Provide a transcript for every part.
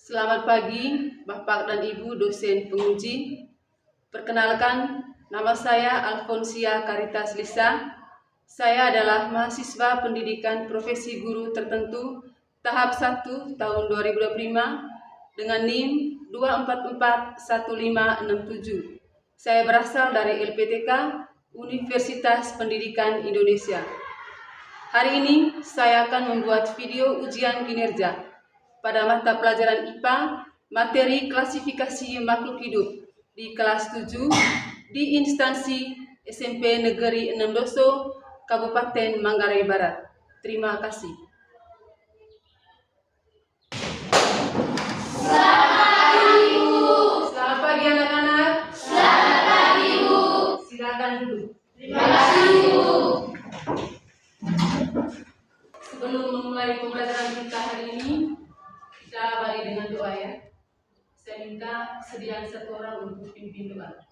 Selamat pagi, Bapak dan Ibu dosen penguji. Perkenalkan, nama saya Alfonsia Caritas Lisa. Saya adalah mahasiswa pendidikan profesi guru tertentu tahap 1 tahun 2025 dengan NIM 2441567. Saya berasal dari LPTK Universitas Pendidikan Indonesia. Hari ini saya akan membuat video ujian kinerja pada mata pelajaran IPA, materi klasifikasi makhluk hidup di kelas 7 di instansi SMP Negeri 6 Doso, Kabupaten Manggarai Barat. Terima kasih. Selamat pagi anak-anak. Selamat pagi, Bu. Silakan duduk. Terima kasih, Bu. Sebelum memulai pembelajaran kita hari ini, kita awali dengan doa ya. Saya minta sediaan satu orang untuk pimpin doa.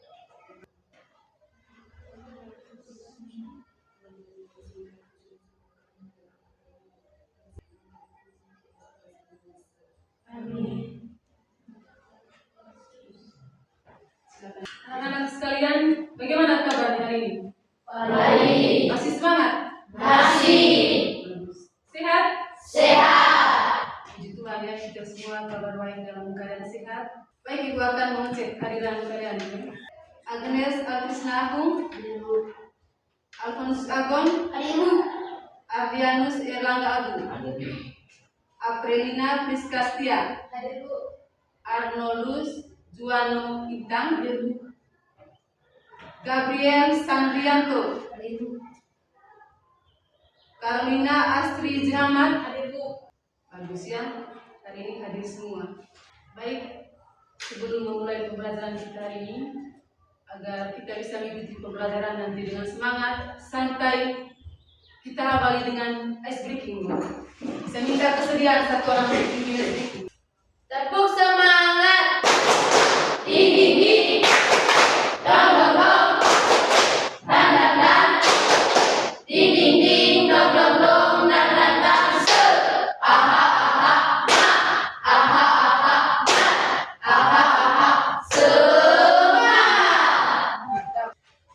Amin. Silakan. Anak-anak sekalian, bagaimana kabarnya hari ini? Baik. Masih semangat? Masih. Sehat? Sehat. Puji Tuhan ya, kita semua kabar baik dalam keadaan sehat. Baik, Ibu akan mengecek hadiran kalian. Agnes Alkrisna Agung, Alfonsus Agon, Ardianus Erlangga Agung, Aprelina Priskastia, Arnoldus Juano Intang, Gabriel Sandrianto, Carolina Astri Jahamat. Bagus ya, hari ini hadir semua. Baik, sebelum memulai pembelajaran kita hari ini, agar kita bisa mengikuti pembelajaran nanti dengan semangat, santai, kita awali dengan ice breaking. Saya minta kesediaan satu orang untuk pimpin ice breaking. Tepuk semangat. Ding, ding, ding. Dong, dong, dong. Dan, dan, dan. Ding, ding, ding. Dong, dong, dong. Dan, dan, dan. Se. Aha, aha, ma. Aha, aha, ma. Aha, aha. Semangat.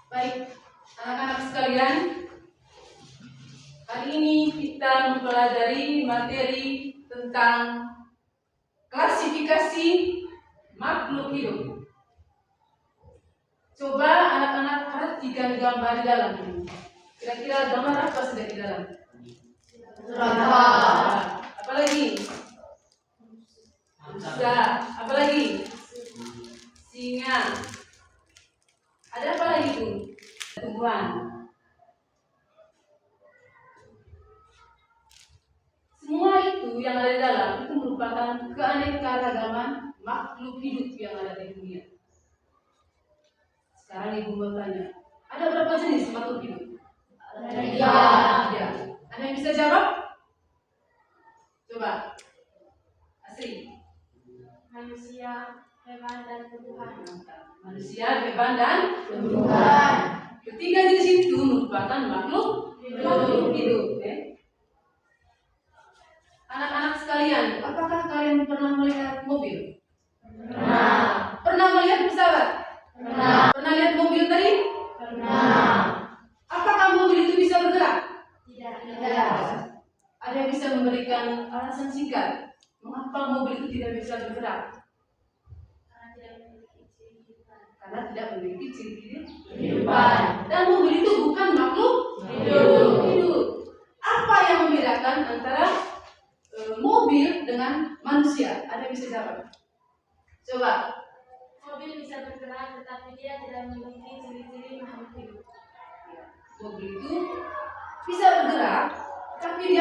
Baik, anak-anak sekalian, hari ini kita mempelajari materi tentang klasifikasi makhluk hidup. Coba anak-anak perhatikan gambar di dalam ini. Kira-kira gambar apa sudah di dalam? Serangga. Apa lagi? Kuda. Apa lagi? Singa. Ada apa lagi tuh? Tumbuhan. Semua itu yang ada di dalam itu merupakan keanekaragaman makhluk hidup yang ada di dunia. Sekarang Ibu mau tanya, ada berapa jenis makhluk hidup? Tiga. Tiga. Ada yang bisa jawab? Coba. Asri. Manusia, hewan, dan tumbuhan. Manusia, hewan, dan Tumbuhan. ketiga jenis itu merupakan makhluk hidup. Anak-anak sekalian, apakah kalian pernah melihat mobil? Pernah. Pernah melihat pesawat? Pernah. Pernah lihat mobil tadi? Pernah. Apakah mobil itu bisa bergerak? Tidak. Ada yang bisa memberikan alasan singkat mengapa mobil itu tidak bisa bergerak? Karena tidak memiliki ciri-ciri Kehidupan. dan mobil itu bukan makhluk hidup. Apa yang membedakan antara mobil dengan manusia? Ada yang bisa jawab? Coba. Mobil bisa bergerak, tetapi dia tidak memiliki ciri-ciri makhluk hidup. Mobil itu bisa bergerak, tapi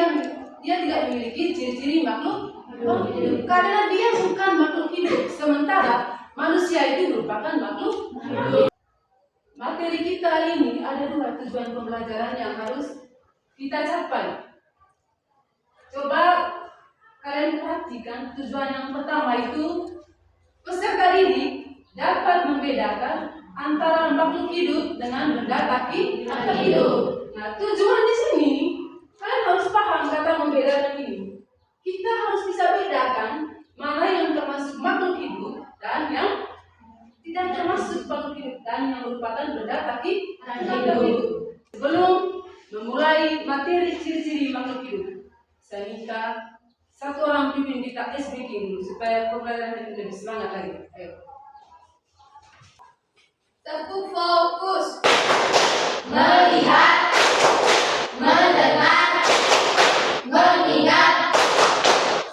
dia tidak memiliki ciri-ciri makhluk hidup karena dia bukan makhluk hidup. Sementara manusia itu merupakan makhluk hidup. Materi kita hari ini ada dua tujuan pembelajaran yang harus kita capai. Coba kalian perhatikan, tujuan yang pertama itu peserta didik dapat membedakan antara makhluk hidup dengan benda tak hidup. Nah, tujuan di sini kalian harus paham kata membedakan ini. Kita harus bisa bedakan mana yang termasuk dan yang merupakan benda kaki hidup. Sebelum memulai materi ciri-ciri makhluk hidup, saya minta satu orang pimpin kita speaking dulu supaya pembelajaran ini lebih semangat lagi. Ayo. Satu, fokus. Melihat, mendengar, mengingat.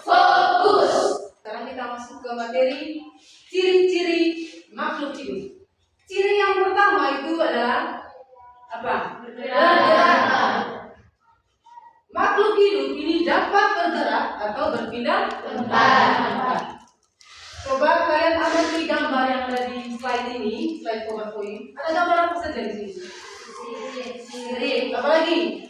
Fokus. Sekarang kita masuk ke materi ciri-ciri makhluk hidup. Ciri yang pertama itu adalah apa? Bergerak. Makhluk hidup ini dapat bergerak atau berpindah tempat. Coba kalian amati gambar yang ada di slide ini, slide PowerPoint. Ada gambar apa saja di sini? Sirip. Apa lagi?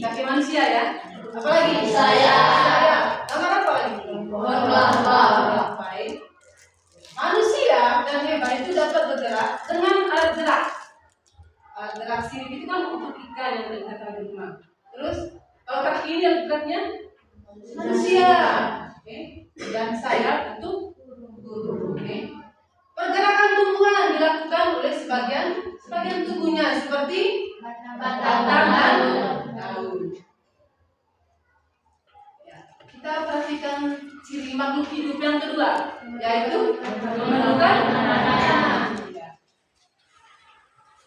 Kaki manusia ya. Apa lagi? Sayap. Gambar apa lagi? Lomba. Baik. Manusia dan hewan itu dapat bergerak dengan alat gerak. Alat gerak sirip itu kan untuk ikan yang kita di rumah. Terus kalau kaki ini yang geraknya manusia. Oke. Dan sayap untuk burung. Oke. Pergerakan tumbuhan dilakukan oleh sebagian tubuhnya seperti batang dan daun. Ya, kita perhatikan ciri makhluk hidup yang kedua, yaitu memerlukan makanan. Ya.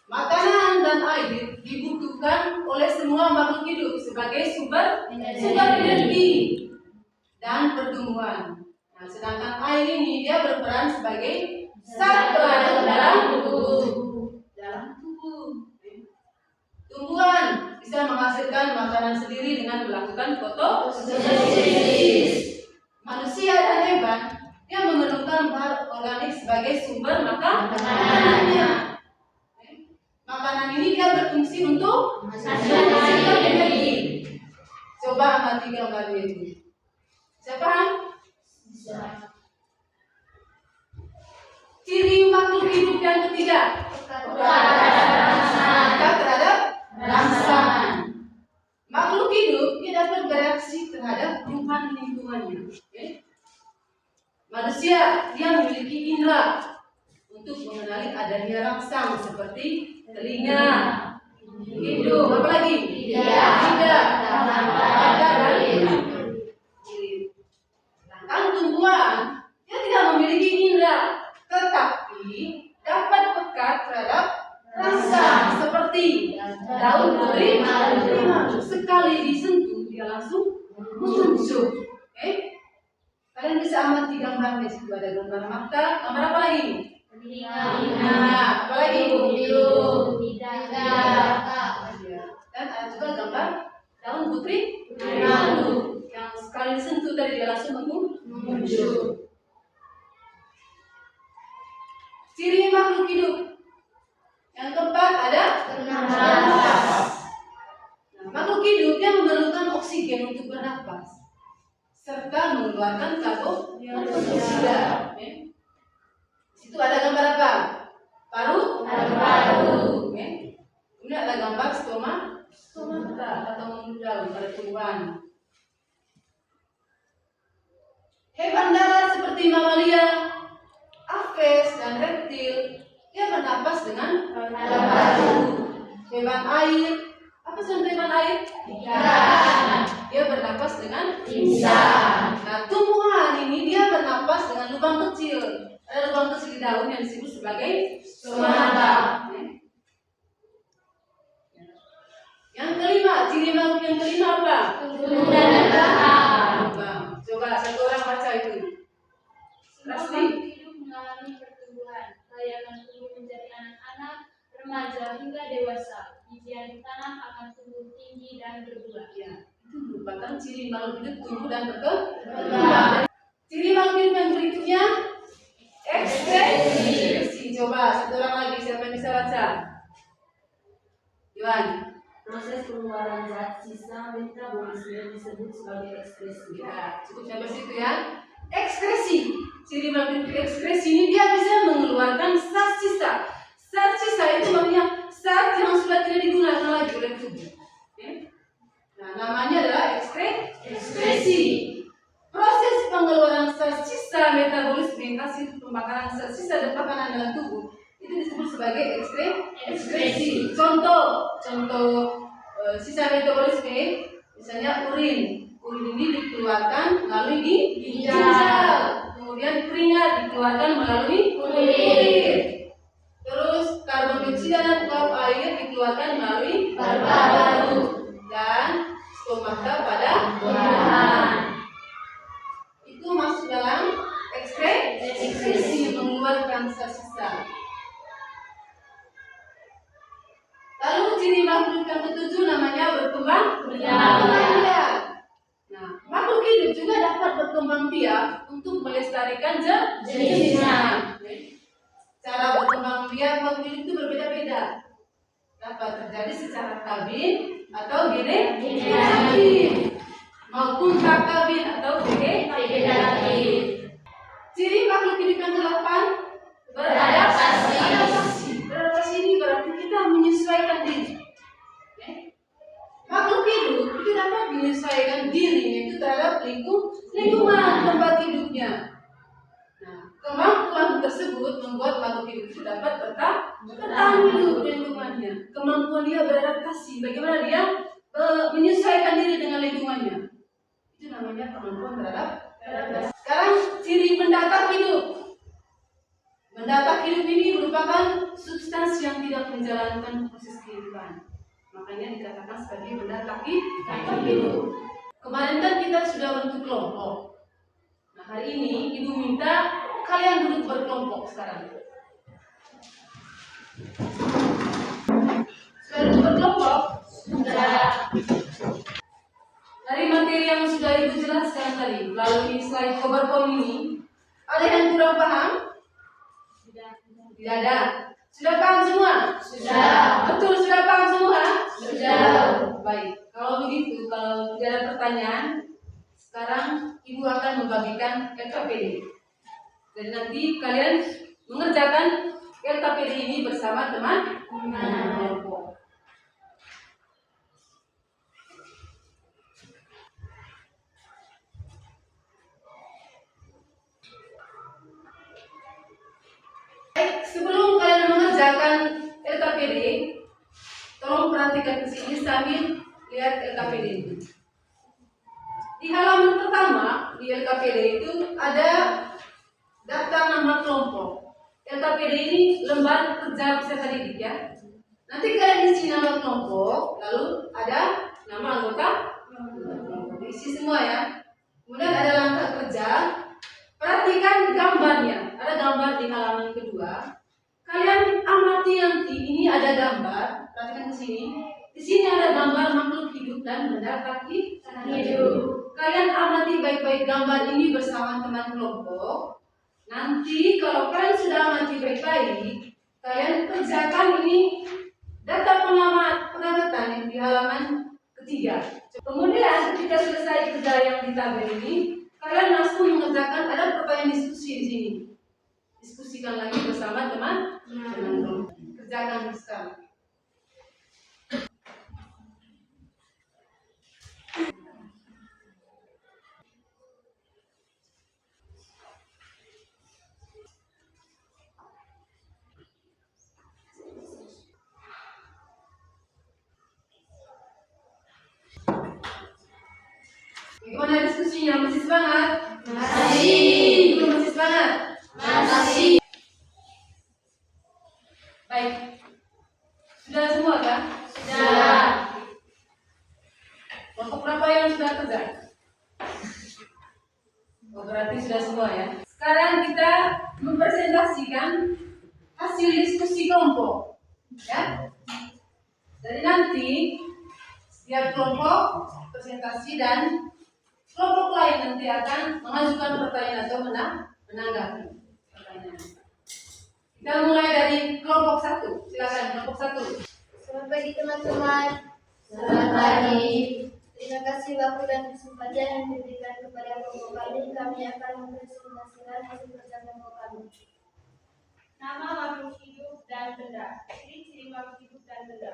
Makanan dan air dibutuhkan oleh semua makhluk hidup sebagai sumber energi dan pertumbuhan. Nah, sedangkan air ini dia berperan sebagai zat pelayan dalam tubuh. Tumbuhan bisa menghasilkan makanan sendiri dengan melakukan fotosintesis. Manusia dan hewan dia memerlukan bahan organik sebagai sumber makanannya. Makanan ini dia berfungsi untuk menghasilkan energi. Coba amati gambarnya itu. Bisa paham? Bisa. Ciri makhluk hidup yang ketiga, peka terhadap rangsangan. Makhluk hidup dia dapat bereaksi terhadap perubahan lingkungannya. Okay? Manusia dia memiliki indera untuk mengenali adanya rangsang seperti telinga, hidung, apa lagi? Lidah, mata, dan sedangkan tumbuhan dia tidak memiliki indera, tetapi dapat peka terhadap rasa seperti daun putri sekali disentuh dia langsung muncul. Okay? Kalian bisa amati gambar di situ, ada gambar mata, gambar apa lagi? Apa lagi? Hidung, Dan ada juga gambar daun putri yang sekali disentuh tadi dia langsung muncul. Ciri makhluk hidup yang keempat ada bernafas. Nah, makhluk hidup yang memerlukan oksigen untuk bernafas serta mengeluarkan karbon dioksida. Di situ ada gambar apa? Paru. Okay. Kemudian ada gambar stomata atau menudal pada tumbuhan. Hewan darat seperti mamalia, aves dan reptil dia bernapas dengan paru. Hewan air, apa contoh hewan air? Ikan. Dia bernapas dengan Insang. Nah, tumbuhan ini dia bernapas dengan lubang kecil. Ada lubang kecil di daun yang disebut sebagai stomata. Yang kelima, ciri makhluk yang kelima apa? Tumbuh dan berkembang. Coba satu orang baca itu. Pasti. Hidup mengalami pertumbuhan, layakan tumbuh menjadi anak-anak, remaja hingga dewasa. Bijian ditanam akan tumbuh tinggi dan berbuah. Ya, itu merupakan ciri makhluk hidup tumbuh dan berkembang. Ciri makhluk hidup yang berikutnya ekskresi. Coba satu orang lagi, siapa yang bisa baca? Iwan. Proses pengeluaran zat sisa metabolisme disebut sebagai ekskresi. Ya, cukup sampai situ ya. Ekskresi. Ciri makhluk ekskresi ini dia bisa mengeluarkan zat sisa. Zat sisa itu artinya zat yang sudah tidak digunakan lagi oleh tubuh. Oke? Nah, namanya adalah ekskresi. Proses pengeluaran zat sisa metabolisme hasil pembakaran sisa dan makanan dalam tubuh itu disebut sebagai ekskresi. Contoh sisa metabolisme, misalnya urin ini dikeluarkan melalui di ginjal, kemudian keringat dikeluarkan melalui kulit, terus karbon dioksida dan uap air dikeluarkan melalui paru-paru, dan stomata pada buah. Itu masuk dalam ekskresi, mengeluarkan sisa. Lalu ciri makhluk yang ketujuh namanya berkembang biak. Nah, makhluk hidup juga dapat berkembang biak untuk melestarikan jenisnya. Cara berkembang biak makhluk hidup itu berbeda-beda. Dapat terjadi secara kawin atau generatif, maupun prakawin atau vegetatif. Ciri makhluk hidup yang ke-8 beradaptasi. Beradaptasi ini berarti kita menyesuaikan diri. Makhluk hidup itu dapat menyesuaikan dirinya itu terhadap lingkungan tempat hidupnya. Nah, kemampuan tersebut membuat makhluk hidup itu dapat bertahan hidup di lingkungannya. Kemampuan dia beradaptasi, bagaimana dia menyesuaikan diri dengan lingkungannya. Itu namanya kemampuan beradaptasi. Sekarang ciri mendatar hidup. Mendatar hidup ini merupakan substansi yang tidak menjalankan proses kehidupan. Makanya dikatakan sebagai mendatar hidup. Kemarin kan kita sudah bentuk kelompok. Nah, hari ini Ibu minta kalian duduk berkelompok sekarang. Sudah duduk berkelompok? Sudah. Dari materi yang sudah Ibu jelaskan tadi melalui slide PowerPoint ini, ada yang kurang paham? Tidak ada. Sudah paham semua? Sudah. Betul, sudah paham semua? Sudah. Baik, kalau begitu, kalau tidak ada pertanyaan, sekarang Ibu akan membagikan LKPD. Jadi nanti kalian mengerjakan LKPD ini bersama teman kelompok. Sebelum kalian mengerjakan LKPD, tolong perhatikan ke sini sambil lihat LKPD ini. Di halaman pertama di LKPD itu ada daftar nama kelompok. LKPD ini lembar kerja peserta didik ya. Nanti kalian isi nama kelompok, lalu ada nama anggota kelompok. Isi semua ya. Kemudian ada langkah kerja. Perhatikan gambarnya. Ada gambar di halaman kedua. Kalian amati nanti, ini ada gambar, perhatikan ke sini. Di sini ada gambar makhluk hidup dan benda kaki hidup. Kalian amati baik-baik gambar ini bersama teman kelompok. Nanti kalau kalian sudah amati baik-baik, kalian kerjakan ini data pengamatan yang di halaman ketiga. Kemudian ketika selesai kerja yang di tabel ini, kalian langsung mengerjakan ada pertanyaan diskusi di sini. Diskusikan lagi bersama teman. Kerjakan sekarang. Bagaimana diskusinya? Masih semangat? Masih. Belum masih semangat? Masih. Baik. Sudah semua kan? Sudah. Kelompok berapa yang sudah kerja? Oh, berarti sudah semua ya. Sekarang kita mempresentasikan hasil diskusi kelompok. Ya. Jadi nanti setiap kelompok presentasi dan kelompok lain nanti akan mengajukan pertanyaan atau menanggapi pertanyaan. Kita mulai dari kelompok 1. Silakan kelompok 1. Selamat pagi teman-teman. Selamat pagi. Terima kasih waktu dan kesempatan yang diberikan kepada kelompok kami. Kami akan mempresentasikan hasil kerja kelompok kami. Nama makhluk hidup dan benda. Ciri-ciri makhluk hidup dan benda.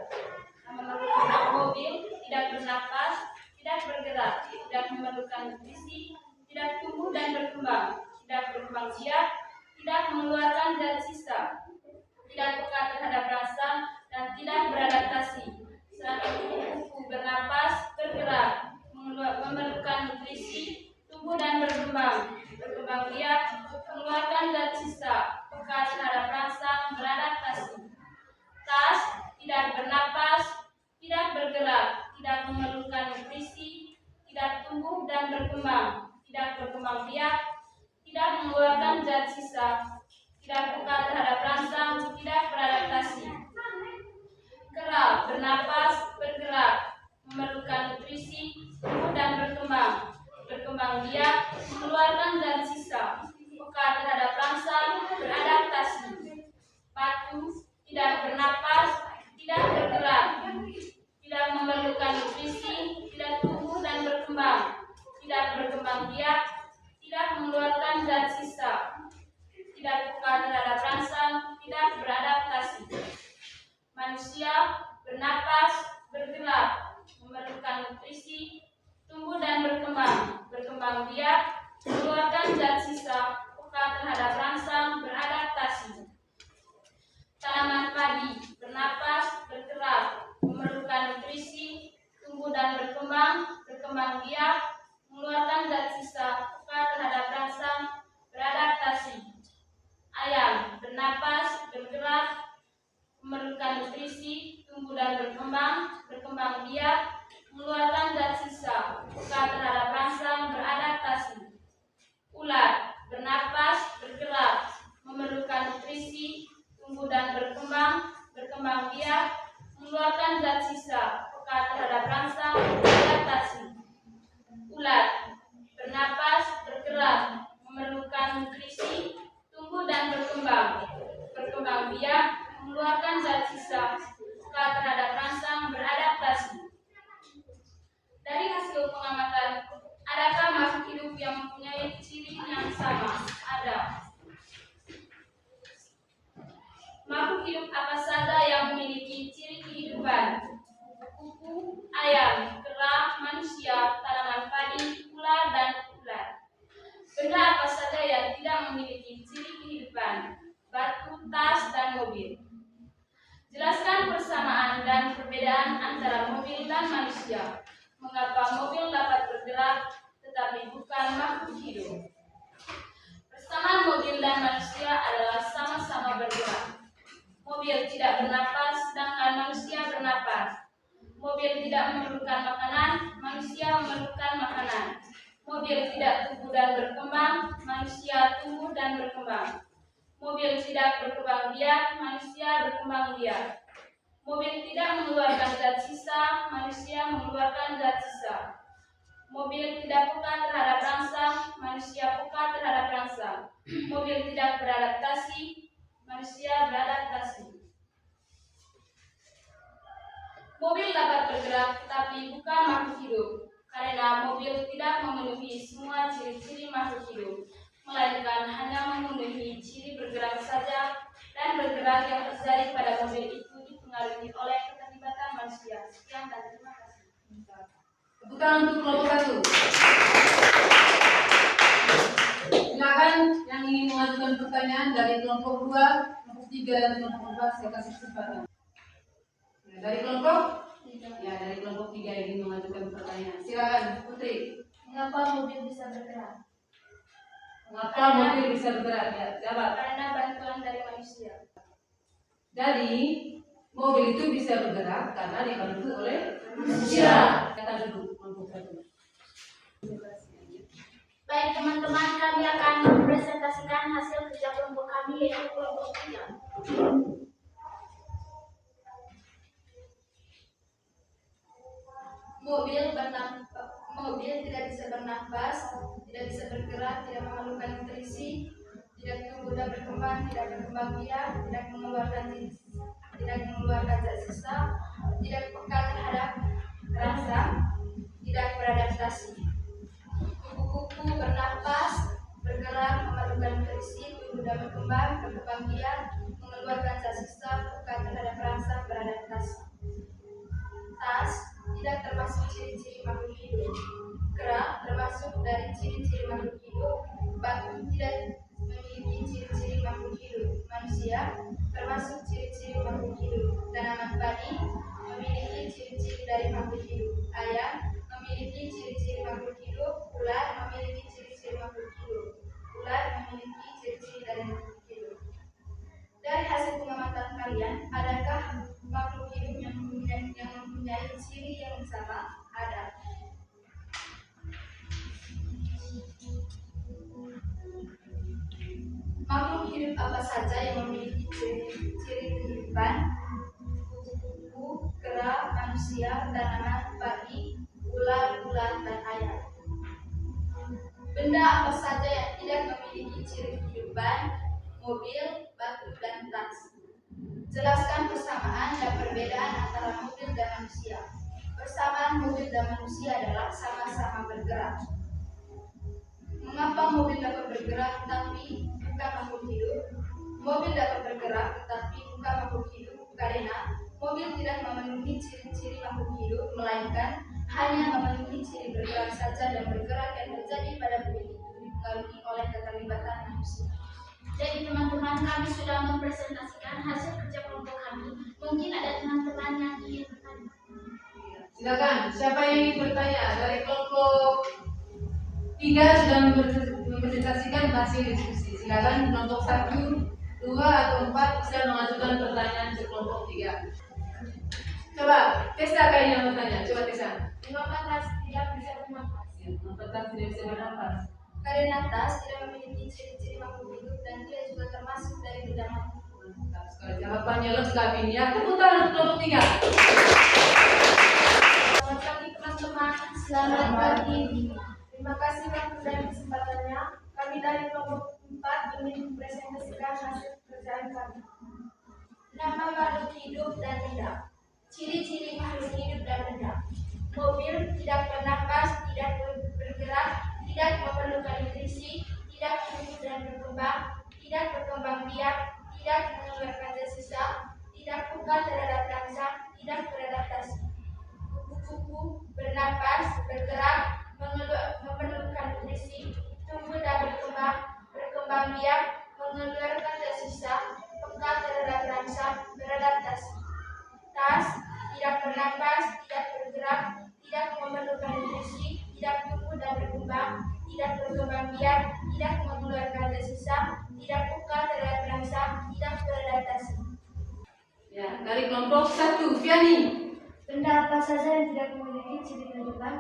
Nama makhluk hidup mobil, tidak bernafas, tidak bergerak, tidak memerlukan nutrisi, tidak tumbuh dan berkembang, tidak berkembang biak, tidak mengeluarkan zat sisa, tidak peka terhadap rasa, dan tidak beradaptasi. Selain itu, kuku bernapas, bergerak, memerlukan nutrisi, tumbuh dan berkembang biak, mengeluarkan zat sisa, peka terhadap rasa, beradaptasi. Tas tidak bernapas, tidak bergerak, tidak memerlukan nutrisi, tidak tumbuh dan berkembang, tidak berkembang biak, tidak mengeluarkan zat sisa, tidak peka terhadap rangsang, tidak beradaptasi. Kera bernapas, bergerak, memerlukan nutrisi, tumbuh dan berkembang biak, mengeluarkan zat sisa, peka terhadap rangsang, beradaptasi. Batu tidak bernapas, tidak bergerak, tidak memerlukan nutrisi, tidak tumbuh dan berkembang, tidak berkembang biak, tidak mengeluarkan zat sisa, tidak peka terhadap rangsang, tidak beradaptasi. Manusia bernapas, bergerak, memerlukan nutrisi, tumbuh dan berkembang biak, mengeluarkan zat sisa, peka terhadap rangsang, beradaptasi. Tanaman padi bernapas, bergerak, memerlukan nutrisi, tumbuh dan berkembang biak, mengeluarkan zat sisa, peka terhadap rangsang, beradaptasi. Ayam bernapas, bergerak, memerlukan nutrisi, tumbuh dan berkembang biak, mengeluarkan zat sisa, peka terhadap rangsang, beradaptasi. Ulat bernapas, bergerak, memerlukan nutrisi, tumbuh dan berkembang biak, mengeluarkan zat sisa, peka terhadap rangsang, beradaptasi. Ulat bernapas, bergerak, memerlukan nutrisi, tumbuh dan berkembang biak, mengeluarkan zat sisa, peka terhadap rangsang, beradaptasi. Dari hasil pengamatan, adakah makhluk hidup yang mempunyai ciri yang sama? Ada. Makhluk hidup apa saja yang memiliki ciri kehidupan? Kuku, ayam, kera, manusia, tanaman padi, ular, dan ulat. Benda apa saja yang tidak memiliki ciri kehidupan? Batu, tas, dan mobil. Jelaskan persamaan dan perbedaan antara mobil dan manusia. Mengapa mobil dapat bergerak tetapi bukan makhluk hidup? Persamaan mobil dan manusia adalah sama-sama bergerak. Mobil tidak bernapas, sedangkan manusia bernapas. Mobil tidak memerlukan makanan, manusia memerlukan makanan. Mobil tidak tumbuh dan berkembang, manusia tumbuh dan berkembang. Mobil tidak berkembang biak, manusia berkembang biak. Mobil tidak mengeluarkan zat sisa, manusia mengeluarkan zat sisa. Mobil tidak peka terhadap rangsang, manusia peka terhadap rangsang. Mobil tidak beradaptasi, manusia beradaptasi. Mobil dapat bergerak tetapi bukan makhluk hidup, karena mobil tidak memenuhi semua ciri-ciri makhluk hidup, melainkan hanya memenuhi ciri bergerak saja, dan bergerak yang terjadi pada mobil itu dipengaruhi oleh keterlibatan manusia. Sekian dan terima kasih. Tepuk tangan untuk kelompok 1. Silakan yang ingin mengajukan pertanyaan dari kelompok 2, kelompok 3, dan kelompok 4, saya kasih kesempatan. Dari kelompok? Ya, dari kelompok 3 ingin mengajukan pertanyaan. Silakan, Putri. Mengapa mobil bisa bergerak? Mengapa mobil bisa bergerak? Ya, jawab. Karena bantuan dari manusia. Jadi, mobil itu bisa bergerak karena dibantu oleh manusia. Kata dulu kelompok 1. Baik teman-teman, kami akan mempresentasikan hasil kerja kelompok kami yaitu kelompok 3. Mobil tidak bisa bernafas, tidak bisa bergerak, tidak memerlukan nutrisi, tidak tumbuh dan berkembang, tidak berkembang biak, tidak mengeluarkan zat sisa, tidak peka terhadap rasa, tidak beradaptasi. Kupu-kupu bernafas, bergerak, memerlukan nutrisi, tumbuh dan berkembang biak, mengeluarkan zat sisa, peka terhadap rasa, beradaptasi. Tas tidak termasuk ciri-ciri makhluk hidup. Kera termasuk dari ciri-ciri makhluk hidup. Batu tidak memiliki ciri-ciri manusia, termasuk ciri-ciri makhluk hidup. Tanaman padi memiliki ciri-ciri dari makhluk hidup. Ayam memiliki ciri-ciri makhluk hidup. Ular memiliki ciri-ciri makhluk hidup. Ular memiliki ciri-ciri dari makhluk hidup. Dari hasil pengamatan kalian, adakah makhluk hidup yang mempunyai ciri yang sama? Ada. Makhluk hidup apa saja yang memiliki ciri kehidupan? Kupu-kupu, kera, manusia, tanaman, padi, ular, dan ayam. Benda apa saja yang tidak memiliki ciri kehidupan? Mobil, batu, dan tas. Jelaskan persamaan dan perbedaan antara mobil dan manusia. Persamaan mobil dan manusia adalah sama-sama bergerak. Mengapa mobil dapat bergerak tetapi bukan makhluk hidup? Mobil dapat bergerak tetapi bukan makhluk hidup karena mobil tidak memenuhi ciri-ciri makhluk hidup, melainkan hanya memenuhi ciri bergerak saja, dan bergerak yang terjadi pada mobil itu dipengaruhi oleh keterlibatan manusia. Jadi teman-teman, kami sudah mempresentasikan hasil kerja kelompok kami. Mungkin ada teman-teman yang ingin bertanya. Silakan, siapa yang ingin bertanya? Dari kelompok 3 sudah mempresentasikan hasil diskusi. Silakan kelompok 1, 2, atau 4 bisa mengajukan pertanyaan ke kelompok 3. Coba, Tessa kayaknya yang bertanya. Coba Tessa. Mengapa tas tidak bisa bernafas? Mengapa tidak bisa bernafas? Karena tas tidak memiliki ciri-ciri makhluk hidup dan tidak juga termasuk dari benda makhluk. Mantap sekali. Jawabannya lengkap ini. Ya, tepuk tangan untuk kelompok 3. Selamat pagi teman-teman. Selamat pagi. Terima kasih waktu dan kesempatannya. Kami dari kelompok 4 ingin mempresentasikan hasil pekerjaan kami. Nama makhluk hidup dan benda. Ciri-ciri makhluk hidup dan benda. Mobil tidak bernafas, tidak bergerak, tidak memerlukan nutrisi, tidak tumbuh dan berkembang, tidak berkembang biak, tidak mengeluarkan desisa, tidak peka terhadap rangsang, tidak beradaptasi. Kupu-kupu bernafas, bergerak, memerlukan nutrisi, tumbuh dan berkembang biak, mengeluarkan desisa, peka terhadap rangsang, beradaptasi. Tas tidak bernafas, tidak bergerak, tidak memerlukan nutrisi, tidak tumbuh dan berkembang, tidak berkembang biak, tidak mengeluarkan desisa, tidak peka terhadap rangsang, tidak beradaptasi. Ya, dari kelompok 1, Fiani. Benda apa saja yang tidak memiliki ciri kehidupan?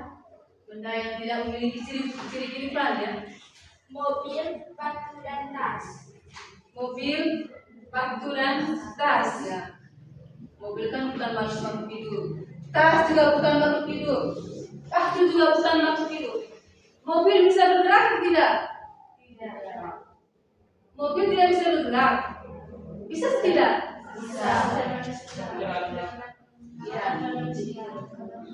Benda yang tidak memiliki ciri kehidupan, ya. Mobil, batu, dan tas. Mobil, batu, dan tas, ya. Mobil kan bukan makhluk hidup. Tas juga bukan makhluk hidup. Batu juga bukan makhluk hidup. Mobil bisa bergerak atau tidak? Tidak. Mobil tidak bisa bergerak. Bisa atau tidak? Bisa.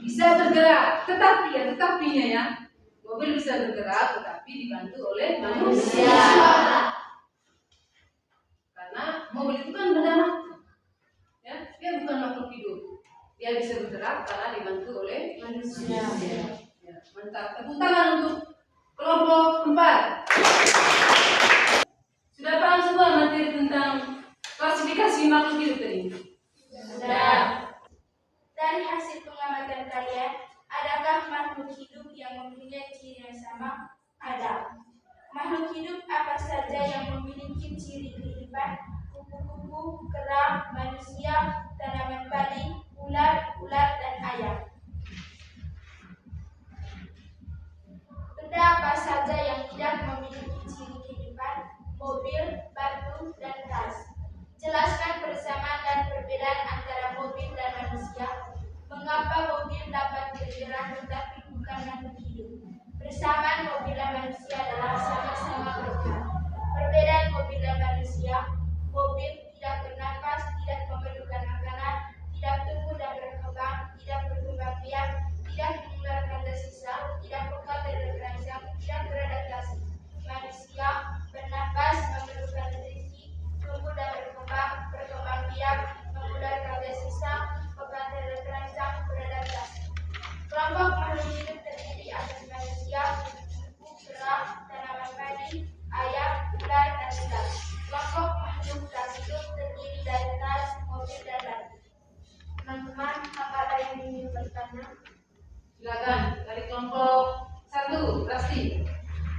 Bisa bergerak, tetapinya ya, mobil bisa bergerak tetapi dibantu oleh manusia. Karena mobil itu kan benda mati, ya, dia bukan makhluk hidup. Dia bisa bergerak karena dibantu oleh manusia. Ya, mantap. Tepuk tangan untuk kelompok 4. Sudah paham semua materi tentang klasifikasi makhluk hidup tadi? Sudah. Dari hasil pengamatan kalian, adakah makhluk hidup yang mempunyai ciri yang sama? Ada. Makhluk hidup apa saja yang memiliki ciri kehidupan? Kupu-kupu, kera, manusia, tanaman padi, ular, dan ayam. Benda apa saja yang tidak memiliki ciri kehidupan? Mobil, batu, dan tas. Jelaskan persamaan dan perbedaan antara mobil dan manusia. Mengapa mobil dapat bergerak tetapi bukan makhluk hidup? Persamaan mobil dan manusia adalah sama-sama bergerak. Perbedaan mobil dan manusia: mobil tidak bernafas, tidak memerlukan makanan, tidak tumbuh dan berkembang, tidak berkembang Rasti.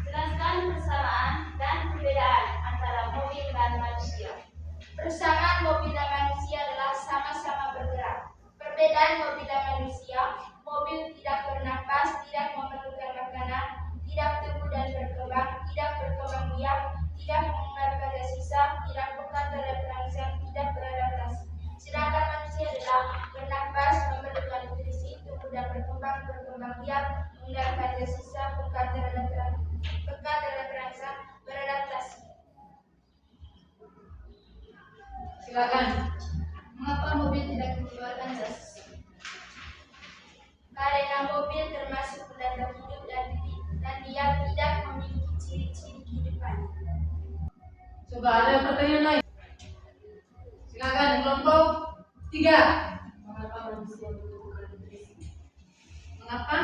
Jelaskan persamaan dan perbedaan antara mobil dan manusia. Persamaan mobil dan manusia adalah sama-sama bergerak. Perbedaan mobil dan manusia, mobil tidak bernapas, tidak memerlukan makanan, tidak tumbuh dan berkembang, tidak berkembang biak, tidak mengeluarkan gas sisa, tidak peka terhadap perangsang, tidak beradaptasi. Sedangkan manusia adalah bernapas, memerlukan nutrisi, tumbuh dan berkembang, berkembang biak, mengeluarkan gas sisa, peka terhadap perangsang, beradaptasi. Silakan. Mengapa mobil tidak mengeluarkan gas? Karena mobil termasuk benda hidup dan dia tidak memiliki ciri-ciri kehidupan. Coba ada pertanyaan lain. Silakan kelompok 3. Mengapa manusia membutuhkan nutrisi? Mengapa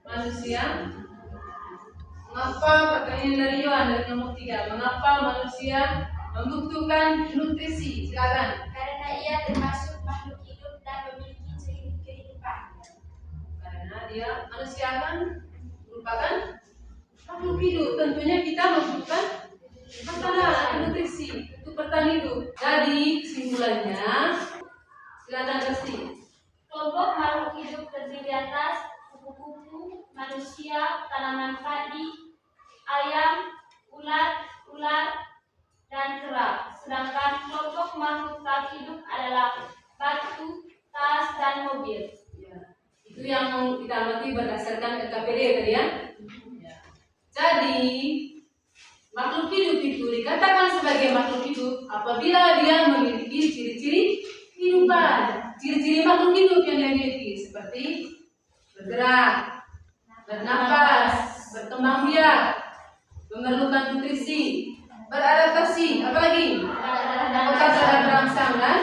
manusia? Mengapa pertanyaan dari Yohan dari kelompok 3. Mengapa manusia membutuhkan nutrisi? Silakan. Karena ia termasuk makhluk hidup dan memiliki ciri kehidupan. Karena dia manusia kan merupakan makhluk hidup. Tentunya kita membutuhkan makanan, nutrisi untuk bertahan hidup. Jadi kesimpulannya, silakan Resti. Kelompok makhluk hidup terdiri atas kupu-kupu, manusia, tanaman padi, ayam, ular, dan kera. Sedangkan kelompok makhluk tak hidup adalah batu, tas, dan mobil. Ya, itu yang kita amati berdasarkan LKPD tadi ya. Jadi makhluk hidup itu dikatakan sebagai makhluk hidup apabila dia memiliki ciri-ciri kehidupan. Ciri-ciri makhluk hidup yang dia miliki seperti bergerak, bernapas, berkembang biak, memerlukan nutrisi, beradaptasi, apalagi apakah terhadap perangsang dan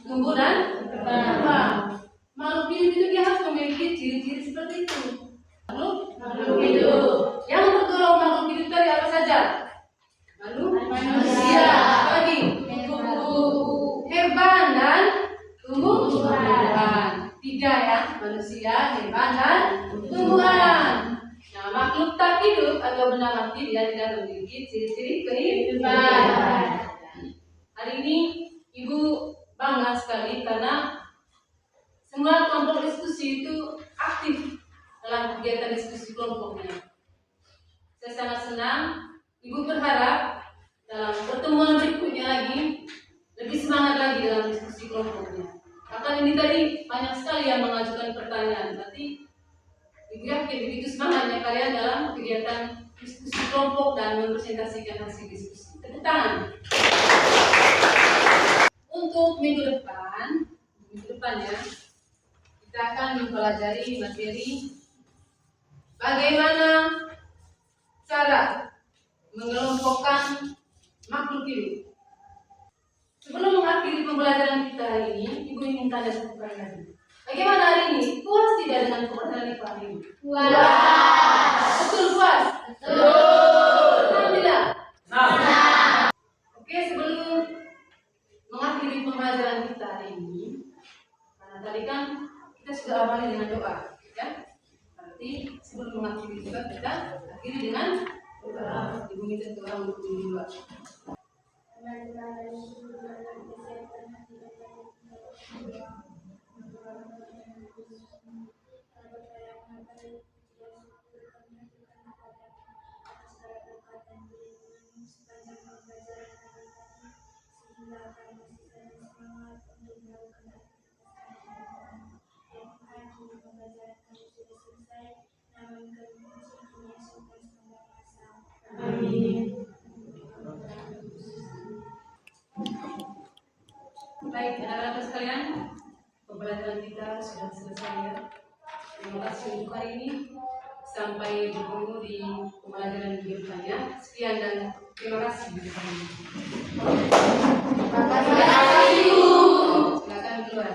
tumbuh dan berkembang. Makhluk hidup itu dia harus memiliki ciri-ciri seperti itu. Makhluk hidup. Yang tergolong makhluk hidup tadi apa saja? Manusia, apalagi hewan dan tumbuhan. 3 ya, manusia, hewan dan tumbuhan. Nah, makhluk tak hidup atau benda mati dia tidak memiliki ciri-ciri kehidupan. Hari ini Ibu bangga sekali karena semua kelompok diskusi itu aktif dalam kegiatan diskusi kelompoknya. Saya sangat senang. Ibu berharap dalam pertemuan berikutnya lagi lebih semangat lagi dalam diskusi kelompoknya. Bahkan ini tadi banyak sekali yang mengajukan pertanyaan. Berarti Ibu yakin begitu semangatnya kalian dalam kegiatan diskusi kelompok dan mempresentasikan hasil diskusi. Tepuk tangan. Untuk minggu depannya kita akan mempelajari materi bagaimana cara mengelompokkan makhluk hidup. Sebelum mengakhiri pembelajaran kita hari ini, Ibu ingin tanya satu pertanyaan. Bagaimana hari ini? Puas tidak dengan pembelajaran Ibu hari ini? Puas. Betul puas? Betul. Senang tidak? Nah, Oke, sebelum mengakhiri pembelajaran kita hari ini, karena tadi kan kita sudah awali dengan doa, ya. Berarti sebelum mengakhiri juga kita akhiri dengan doa. Ibu minta doa untuk berdua. Baik, anak-anak sekalian, pembelajaran kita sudah selesai ya. Terima kasih untuk hari ini. Sampai bertemu di pembelajaran berikutnya. Sekian dan terima kasih. Terima kasih. Silakan keluar.